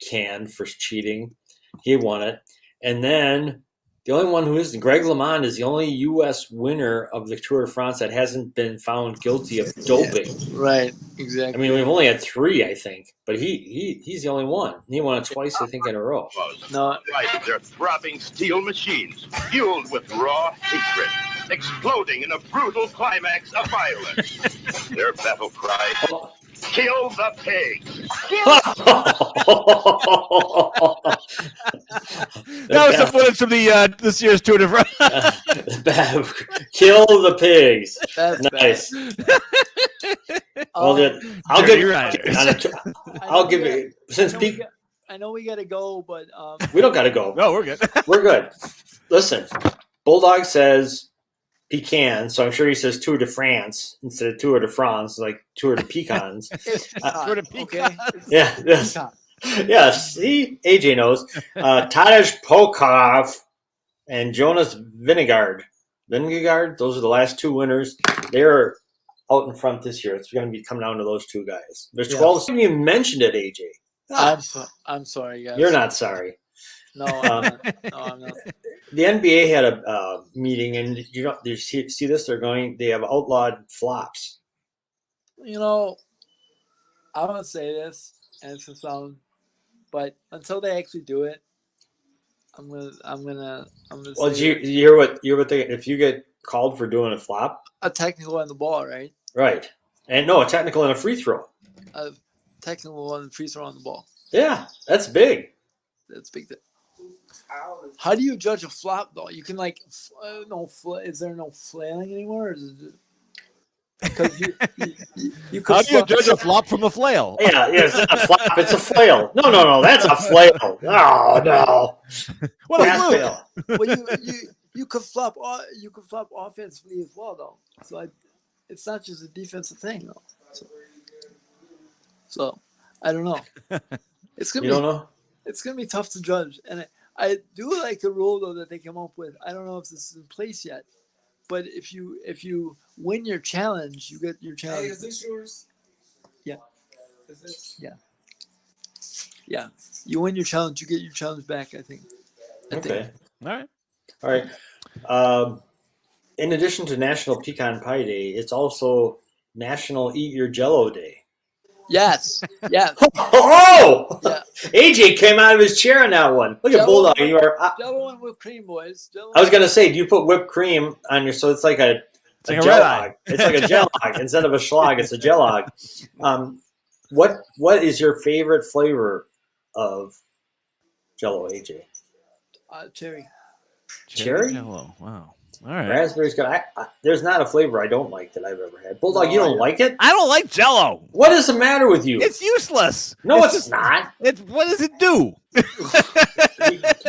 canned for cheating. He won it. And then the only one who isn't, Greg LeMond, is the only U.S. winner of the Tour de France that hasn't been found guilty of doping. Right, exactly. I mean, we've only had 3, I think, but he's the only one. He won it twice, I think, in a row. No, Right, they're throbbing steel machines, fueled with raw hatred, exploding in a brutal climax of violence. Their battle cry: "Kill the pig!" That was the footage from the this year's Tour de France. Kill the pigs. that's Nice. bad. Well, then, I'll give you since I know we gotta go, but we don't gotta go. No, we're good. We're good. Listen, Bulldog says pecan, so I'm sure he says Tour de France instead of Tour de France, like Tour de Pecans. Tour de okay. Yeah, yes. Yes, see, AJ knows. Tadej Pogačar and Jonas Vingegaard, those are the last 2 winners. They're out in front this year. It's going to be coming down to those 2 guys. There's 12. You mentioned it, AJ. I'm sorry, guys. You're not sorry. No, I'm not. The NBA had a meeting, and you see this? They have outlawed flops. I want to say this, and it's gonna sound, but until they actually do it, I'm gonna. Well, did you hear what they? If you get called for doing a flop, a technical on the ball, right? Right, and no, a technical and a free throw. A technical on the free throw on the ball. Yeah, that's big. That's big. How do you judge a flop though? You can is there no flailing anymore? Or is it, because you How do you judge a flop from a flail? Yeah, it's not a flop, it's a flail. No, that's a flail. Oh no. What a flail. Well, you could flop offensively as well though. So it's not just a defensive thing though. So I don't know. It's gonna don't know? It's gonna be tough to judge, and I do like the rule though that they came up with. I don't know if this is in place yet, but if you win your challenge, you get your challenge. Hey, is this yours? Yeah. Is this? Yeah. Yeah. You win your challenge, you get your challenge back. I think. Okay. All right. In addition to National Pecan Pie Day, it's also National Eat Your Jello Day. Yes. Yeah. Oh! Yeah. AJ came out of his chair on that one. Look at Bulldog. You are. Jello and whipped cream, boys. I was gonna say, do you put whipped cream on your? So it's like a jellog. It's like a jellog instead of a schlag. It's a jellog. What is your favorite flavor of Jello, AJ? Cherry. Cherry? Jello. Wow. All right. Raspberry's good. There's not a flavor I don't like that I've ever had. Bulldog, you don't like it? I don't like Jello. What is the matter with you? It's useless. No, it's not. What does it do?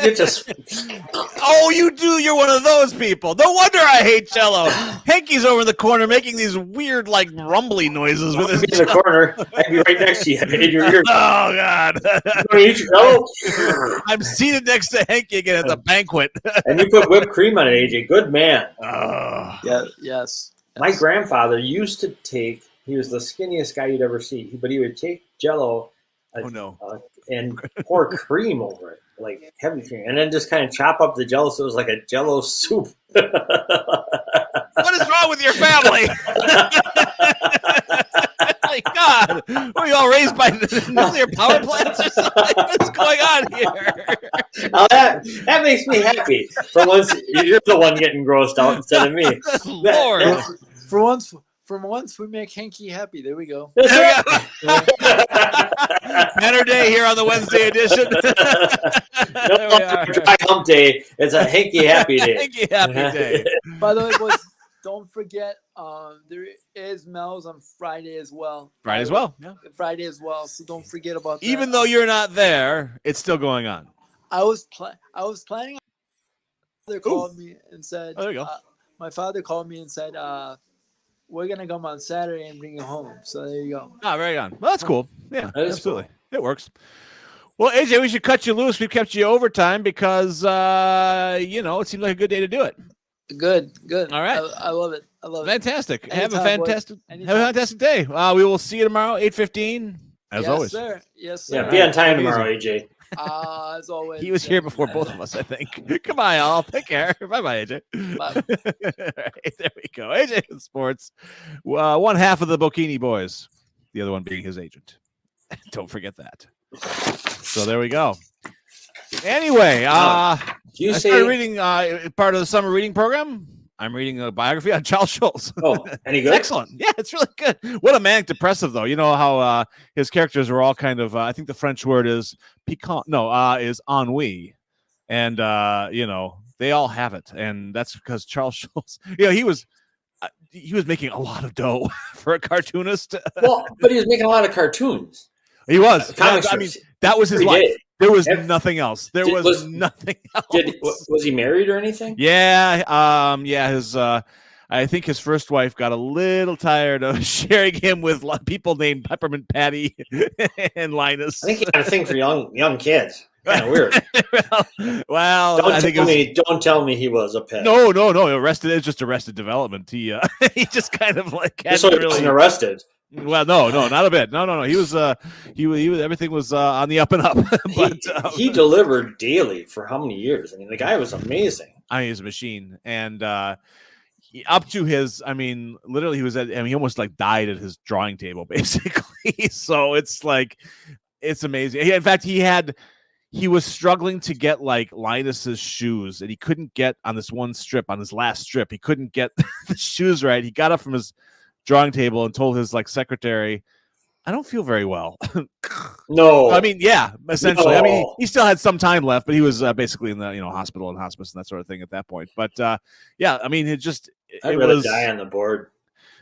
get to. Oh, you do. You're one of those people. No wonder I hate Jello. Henke's over in the corner making these weird, like, rumbly noises with his in the corner. I'd be right next to you in your ear. Oh, God. I'm seated next to Henke again at the banquet. And you put whipped cream on it, AJ. Good man. Oh. Yeah. Yes. My grandfather used to take. He was the skinniest guy you'd ever see, but he would take Jello. And pour cream over it, like heavy cream, and then just kind of chop up the Jello so it was like a Jello soup. What is wrong with your family? My God, were you all raised by nuclear power plants or something? What's going on here? Now that makes me happy. For once, you're the one getting grossed out instead of me. Lord. For once, we make Henke happy. There we go. Banner day here on the Wednesday edition. No dry hump day. It's a Henke happy day. Henke happy day. By the way, boys, don't forget there is Mel's on Friday as well. Friday as well. Yeah. Friday as well. So don't forget about that. Even though you're not there, it's still going on. I was planning. My father called me and said. Oh, there you go. My father called me and said, we're gonna come on Saturday and bring you home. So there you go. Oh, very good. Well, that's cool. Yeah, absolutely. Cool. It works. Well, AJ, we should cut you loose. We've kept you overtime because it seemed like a good day to do it. Good. All right. I love it. Fantastic. Anytime, have a fantastic day. We will see you tomorrow, 8:15, as always. Sir. Yes, sir. Yeah, be on time tomorrow, AJ. As always. He was here before both of us, I think. Goodbye, all. Take care. Bye-bye, AJ. Bye. All right, there we go. AJ in sports. One half of the Bocchini boys, the other one being his agent. Don't forget that. So there we go. Anyway, I started reading part of the summer reading program. I'm reading a biography on Charles Schulz. Oh, any good? Excellent. Yeah, it's really good. What a manic depressive, though. You know how his characters are all kind of, I think the French word is piquant. No, is ennui. And, they all have it. And that's because Charles Schulz, he was making a lot of dough for a cartoonist. Well, but he was making a lot of cartoons. He was. I mean, that was his life. There was nothing else. Nothing else. Was he married or anything? Yeah. His I think his first wife got a little tired of sharing him with people named Peppermint Patty and Linus. I think he had a thing for young kids. Kind of weird. Well, don't tell me he was a pet. No. Arrested. It's just Arrested Development. He just kind of like just so he wasn't arrested. Well, no, not a bit. No. He was everything was on the up and up. But he delivered daily for how many years? I mean, the guy was amazing. He's a machine, and up to his, literally, he almost like died at his drawing table, basically. So it's amazing. In fact, he was struggling to get like Linus's shoes, and he couldn't get on this last strip. He couldn't get the shoes right. He got up from his drawing table and told his secretary, I don't feel very well. No. Essentially. No. He still had some time left, but he was basically in the hospital and hospice and that sort of thing at that point. But I'd rather die on the board.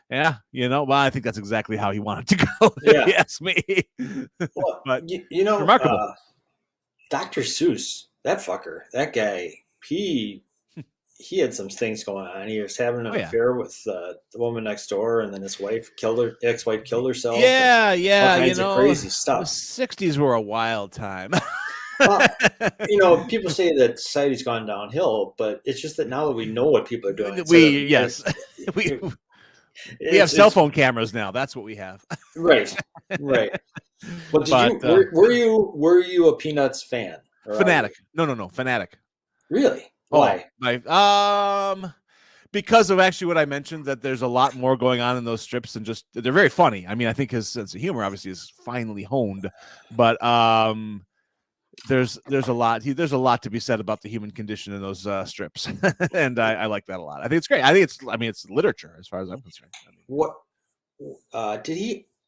Yeah, I think that's exactly how he wanted to go. If you ask me. Well, but remarkable. Dr. Seuss, that guy, he had some things going on. He was having an affair with the woman next door, and then his ex-wife killed herself. Yeah, all kinds of crazy stuff. The 60s were a wild time. Well, people say that society's gone downhill, but it's just that now that we know what people are doing. We have cell phone cameras now. That's what we have. Right. Well, were you a Peanuts fan? Fanatic. No, fanatic. Really? Why? Because of actually what I mentioned, that there's a lot more going on in those strips than just they're very funny. I think his sense of humor obviously is finely honed, but there's a lot to be said about the human condition in those strips, and I like that a lot. I think it's great. I think it's literature as far as I'm concerned. What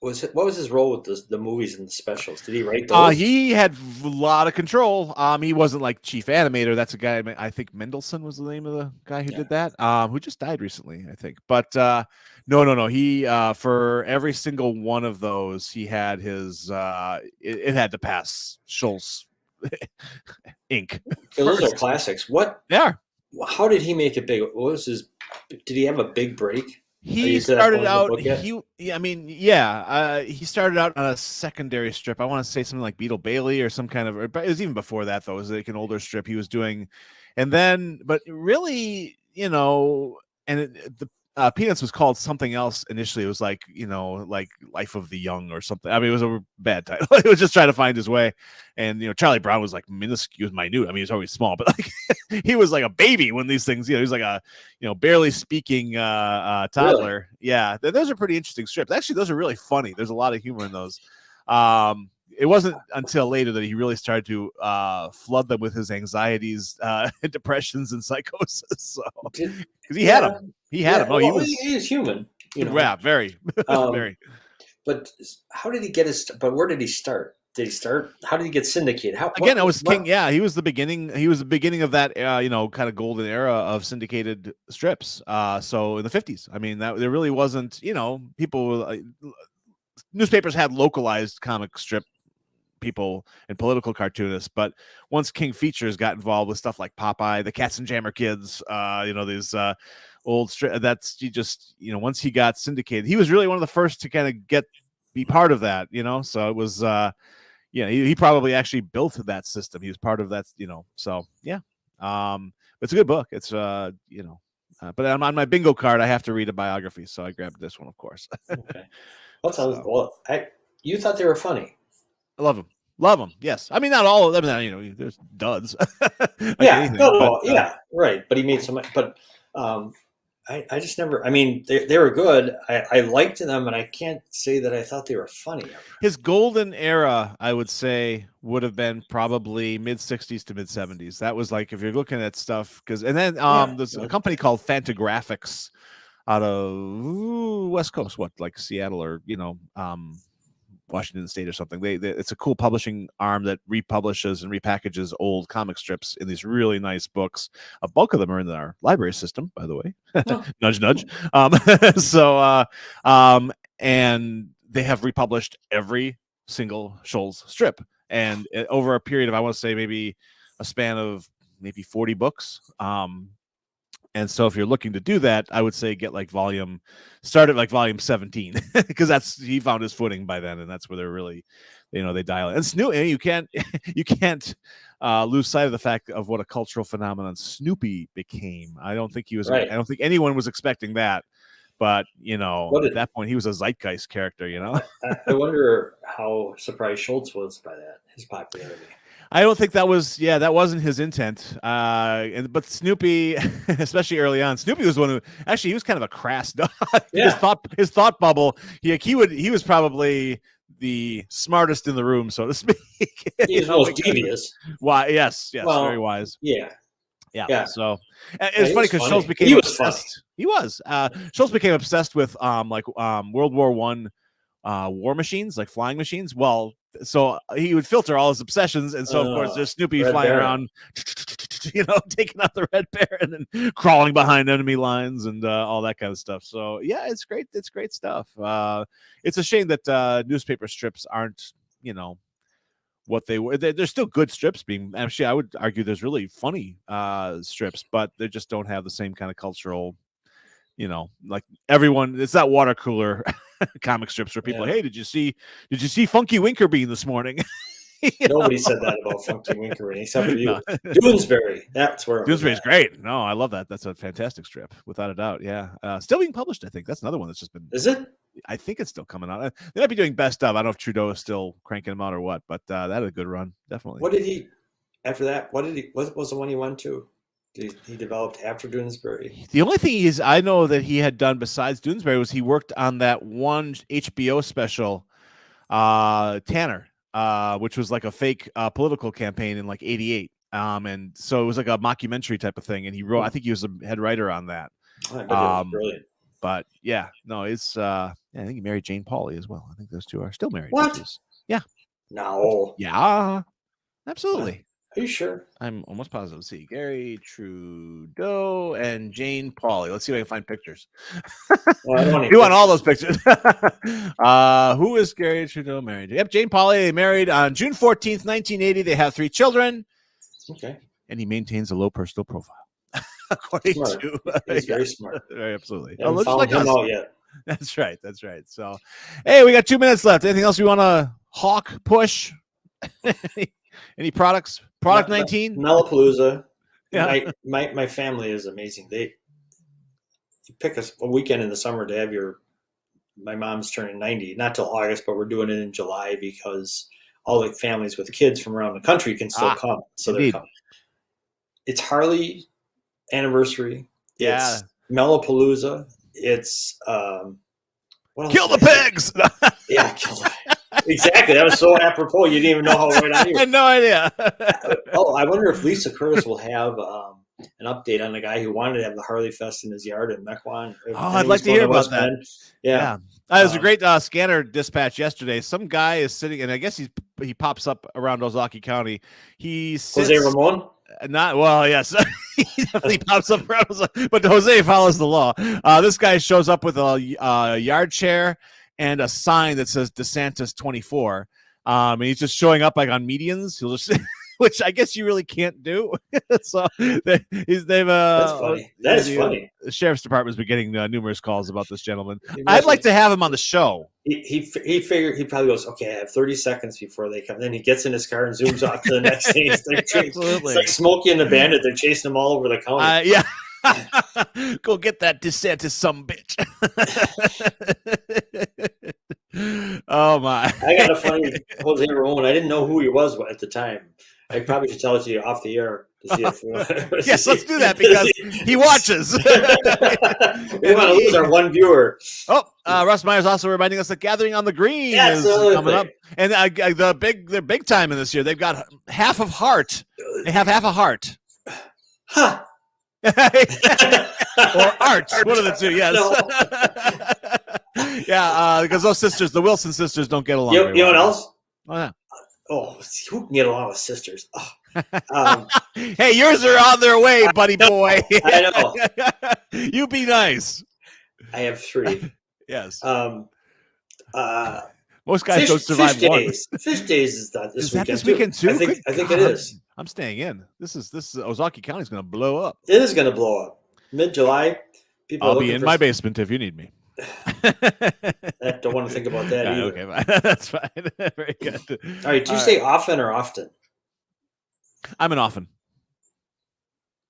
was his role with the movies and the specials? Did he write those? He had a lot of control. He wasn't like chief animator. That's a guy, I think Mendelsohn was the name of the guy who did that, who just died recently, I think. But no. He for every single one of those, he had his it had to pass Schulz Inc. Those are classics. What? They are. How did he make it big? What was his? Did he have a big break? He started out. He started out on a secondary strip. I want to say something like Beetle Bailey or some kind of. But it was even before that, though. It was like an older strip he was doing, and then, but really, and the Peanuts was called something else initially. It was like like Life of the Young or something. I mean, it was a bad title. He was just trying to find his way, and Charlie Brown was like minuscule, minute. I mean, he was always small, but like he was like a baby when these things. He was like a barely speaking toddler. Really? Yeah, those are pretty interesting strips. Actually, those are really funny. There's a lot of humor in those. It wasn't until later that he really started to flood them with his anxieties, depressions, and psychosis. So, because he had them. He had him. Oh, he is human. Yeah, very, very. But how did he get his? But where did he start? Did he start? How did he get syndicated? King. Yeah, he was the beginning. He was the beginning of that, kind of golden era of syndicated strips. So in the 50s, I mean, that there really wasn't. People, newspapers had localized comic strip people and political cartoonists, but once King Features got involved with stuff like Popeye, the Katzenjammer Kids, these old strip, once he got syndicated, he was really one of the first to kind of be part of that, so it was he probably actually built that system. He was part of that, so yeah. It's a good book. It's but on my bingo card I have to read a biography, so I grabbed this one, of course. Okay. You thought they were funny. I love them. Yes. I mean, not all of them. There's duds. Right. But he made some. But I just never. I mean, they were good. I liked them, and I can't say that I thought they were funny. His golden era, I would say, would have been probably mid '60s to mid '70s. That was like if you're looking at stuff and then there's a company called Fantagraphics out of West Coast, like Seattle or Washington State or something. It's a cool publishing arm that republishes and repackages old comic strips in these really nice books. A bulk of them are in our library system, by the way. Nudge, nudge. And they have republished every single Scholl's strip, and over a period of, I want to say, maybe a span of maybe 40 books. And so if you're looking to do that, I would say start at volume 17, because he found his footing by then, and that's where they're really, they dial it. And Snoopy, you can't lose sight of the fact of what a cultural phenomenon Snoopy became. I don't think he was. Right. I don't think anyone was expecting that, but at that point he was a zeitgeist character. I wonder how surprised Schultz was by that, his popularity. I don't think that wasn't his intent. But Snoopy, especially early on, Snoopy was one who actually, he was kind of a crass dog. Yeah. His thought bubble. He was probably the smartest in the room, so to speak. He was most devious. Why? Yes, very wise. Yeah. So it's funny because Schultz became obsessed. He was. Schultz became obsessed with World War I war machines, like flying machines. Well, so he would filter all his obsessions, and so of course there's Snoopy flying around, taking out the Red Bear and then crawling behind enemy lines and all that kind of stuff. So yeah, it's great. It's great stuff. It's a shame that newspaper strips aren't, what they were. They're still good strips. Actually, I would argue there's really funny strips, but they just don't have the same kind of cultural. Like everyone, it's that water cooler comic strips where people, hey, did you see Funky Winkerbean this morning? Nobody said that about Funky Winkerbean except for you. No. Doonesbury, that's where Doonesbury's great. No, I love that. That's a fantastic strip, without a doubt. Yeah, still being published. I think that's another one that's just been. Is it? I think it's still coming out. They might be doing best of. I don't know if Trudeau is still cranking them out or what, but that had a good run, definitely. What did he? After that, what was the one he went to? He developed after Doonesbury? The only thing I know that he had done besides Doonesbury was he worked on that one HBO special, Tanner, which was like a fake political campaign in like '88. And so it was like a mockumentary type of thing. And he wrote, I think he was a head writer on that. I bet it was brilliant. But yeah, no, it's I think he married Jane Pauley as well. I think those two are still married. What? Yeah. No. Yeah. Absolutely. Are you sure? I'm almost positive. Let's see. Gary Trudeau and Jane Pauley. Let's see if I can find pictures. Well, I don't want You want all those pictures. Who is Gary Trudeau married to? Yep, Jane Pauley. They married on June 14th, 1980. They have 3 children. Okay. And he maintains a low personal profile. According Smart. to He's very smart. Very absolutely. I haven't found him out yet. That's right. That's right. So, hey, we got 2 minutes left. Anything else we want to hawk, push? Any products? Product 19? Mellapalooza. Yeah. My family is amazing. You pick a weekend in the summer to have my mom's turning 90, not till August, but we're doing it in July because all the families with kids from around the country can still come. So indeed. they're coming. It's Harley anniversary. Yeah. It's Mellapalooza. It's what else Kill the pigs. Yeah, kill the Exactly. That was so apropos. You didn't even know how right on you. I had no idea. Oh, I wonder if Lisa Curtis will have an update on the guy who wanted to have the Harley Fest in his yard in Mequon. Oh, I'd like to hear about that. Yeah. It was a great scanner dispatch yesterday. Some guy is sitting, and I guess he pops up around Ozaukee County. He sits, Jose Ramon? Not well, yes. He definitely pops up around, but Jose follows the law. This guy shows up with a yard chair and a sign that says DeSantis 24. And he's just showing up like on medians. He'll just, which I guess you really can't do. So they've That's funny. That is funny. The sheriff's department's been getting numerous calls about this gentleman. I'd like to have him on the show. He figured, he probably goes, okay, I have 30 seconds before they come. Then he gets in his car and zooms off to the next thing. It's like Smokey and the Bandit. They're chasing him all over the county. Yeah. Go get that DeSantis sumbitch. Oh my! I got a funny Jose Ramon. I didn't know who he was at the time. I probably should tell it to you off the air to see if. Yes, let's do that because he watches. We want to lose our one viewer. Oh, Russ Meyer's also reminding us that Gathering on the Green is coming up, and their big time in this year. They've got half of heart. They have half a heart. Huh. Or art, one of the two. Yes. Yeah, because those sisters, the Wilson sisters, don't get along. You know what else? Oh, yeah. Oh, who can get along with sisters? Oh. Hey, yours are on their way, buddy boy. I know. You be nice. I have 3. Yes. Most guys don't survive Fish one. Days. Fish Days is this is weekend. That this weekend too? I think it is. I'm staying in. This is Ozaukee County is going to blow up. It is going to blow up. Mid-July. I'll be in my basement if you need me. I don't want to think about that either. Okay, fine. That's fine. Very good. All right. Do you say often or often? I'm an often.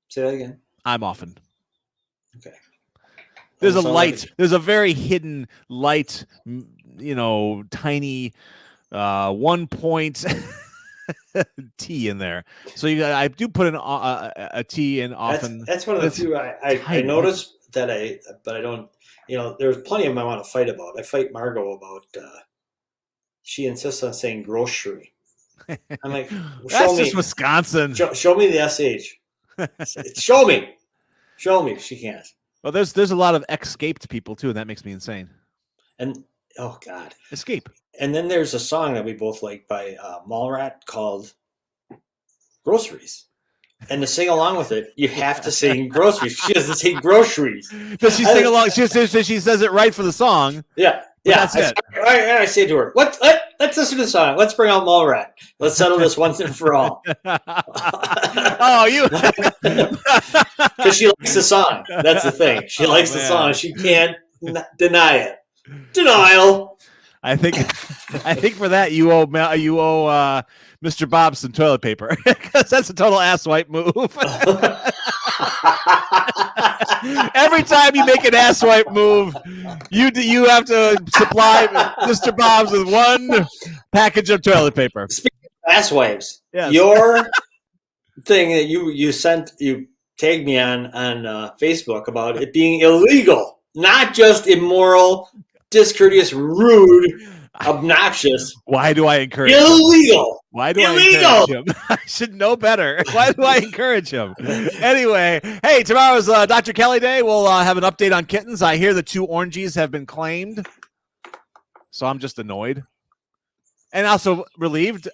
Say that again. I'm often. Okay. There's a light. There's a very hidden light, tiny 1 point T in there. So I do put a T in often. That's one of the few I noticed that but I don't. There's plenty of them I want to fight about. I fight Margot about. She insists on saying grocery. I'm like, that's just Wisconsin. Show me the SH. Show me. She can't. Well, there's a lot of escaped people too, and that makes me insane. And oh god, escape. And then there's a song that we both like by Mallrat called "Groceries." And to sing along with it, you have to sing groceries. She has to say groceries. Does she sing along? She says it right for the song. Yeah. That's it. I say to her, let's listen to the song. Let's bring out Mallrat. Let's settle this once and for all. Oh, you. Because she likes the song. That's the thing. She likes the song. She can't deny it. Denial. I think for that you owe Mr. Bob some toilet paper because that's a total asswipe move. Every time you make an asswipe move, you have to supply Mr. Bob's with one package of toilet paper. Speaking of asswipes, yes. Your thing that you tagged me on Facebook about it being illegal, not just immoral, discourteous, rude, obnoxious. Why do I encourage illegal? Him? Why do I encourage him? I should know better. Why do I encourage him? Anyway, hey, tomorrow's Dr. Kelly Day. We'll have an update on kittens. I hear the 2 orangies have been claimed, so I'm just annoyed and also relieved.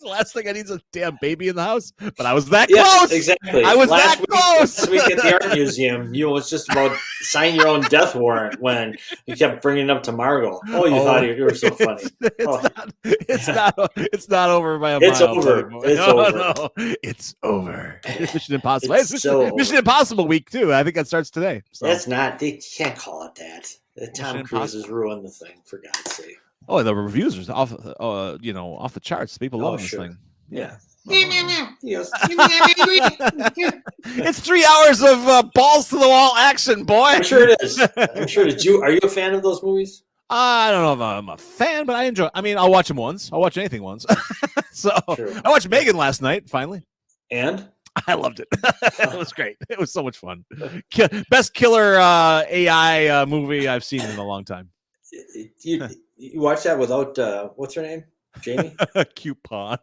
The last thing I need is a damn baby in the house. But I was that close. Exactly. I was that close. Last week at the art museum, you was just about sign your own death warrant when you kept bringing it up to Margot. Oh, you thought you were so funny. It's not over by a mile. It's over. No, it's over. Mission Impossible. It's Mission Impossible week too. I think that starts today. So. That's not. They can't call it that. Tom Cruise has ruined the thing. For God's sake. Oh, the reviews are off. Off the charts. People love this thing. Yeah. It's 3 hours of balls to the wall action, boy. I'm sure it is. I'm sure. Are you a fan of those movies? I don't know if I'm a fan, but I enjoy. I mean, I'll watch them once. I'll watch anything once. So true. I watched Megan last night. Finally, and I loved it. It was great. It was so much fun. Best killer AI movie I've seen in a long time. You watched that without what's her name? Jamie? Coupon.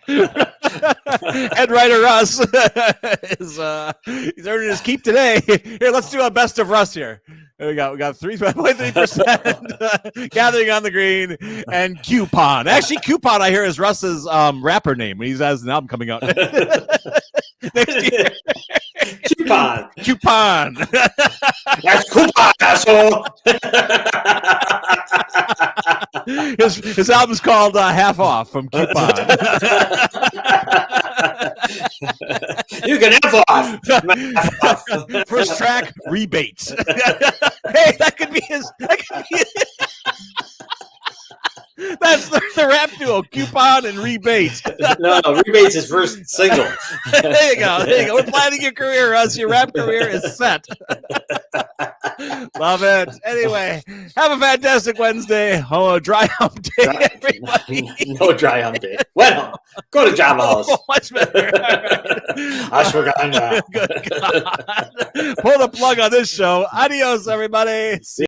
Head writer Russ is he's earning his keep today. Here, let's do a best of Russ here. Here we got 3.3% gathering on the green and Coupon. Actually, Coupon I hear is Russ's rapper name when he has an album coming out next year. Coupon. That's Coupon, asshole. His album's called Half Off from Coupon. You can F off. First track, Rebates. Hey, that could be his. That's the rap duo, Coupon and Rebates. No, Rebates is first single. There you go. We're planning your career, Russ. Your rap career is set. Love it. Anyway, have a fantastic Wednesday. Oh, dry hump day, everybody. No dry hump day. Well, go to Java House. Oh, much better. Ashwagandha. Good God. Pull the plug on this show. Adios, everybody. See